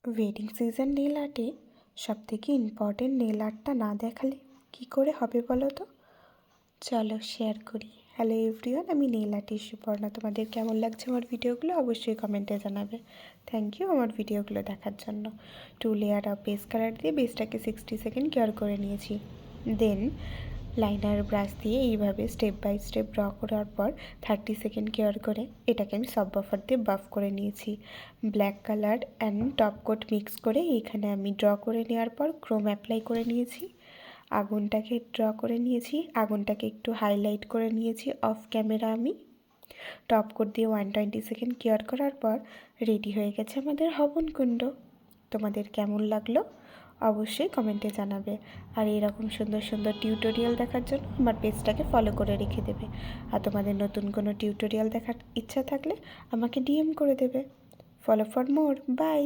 Wedding season nail আর্টে সবথেকে important nail আর্টটা না দেখালে কী করে হবে বলো তো। চলো শেয়ার করি। হ্যালো এভরিওয়ান, আমি নেল আর্টিস্ট সুপর্ণা। তোমাদের কেমন লাগছে আমার ভিডিওগুলো অবশ্যই কমেন্টে জানাবে। থ্যাংক ইউ আমার ভিডিওগুলো দেখার জন্য। 2 লেয়ার অফ বেস কালার দিয়ে বেসটাকে 60 সেকেন্ড কেয়ার করে নিয়েছি। দেন লাইনার ব্রাশ দিয়ে এইভাবে স্টেপ বাই স্টেপ ড্র করার পর 30 সেকেন্ড কেয়ার করে এটাকে আমি সব বাফার দিয়ে বাফ করে নিয়েছি। Black colour and top coat mix করে এইখানে আমি ড্র করে নেওয়ার পর ক্রোম অ্যাপ্লাই করে নিয়েছি। আগুনটাকে ড্র করে নিয়েছি, আগুনটাকে একটু হাইলাইট করে নিয়েছি অফ ক্যামেরা। আমি টপ কোট দিয়ে 120 সেকেন্ড কেয়ার করার পর রেডি হয়ে গেছে আমাদের হবনকুণ্ড। তোমাদের কেমন লাগলো অবশ্যই কমেন্টে জানাবে। আর এরকম সুন্দর সুন্দর টিউটোরিয়াল দেখার জন্য আমার পেজটাকে ফলো করে রেখে দেবে। আর তোমাদের নতুন কোনো টিউটোরিয়াল দেখার ইচ্ছা থাকলে আমাকে ডিএম করে দেবে। Follow for more. বাই।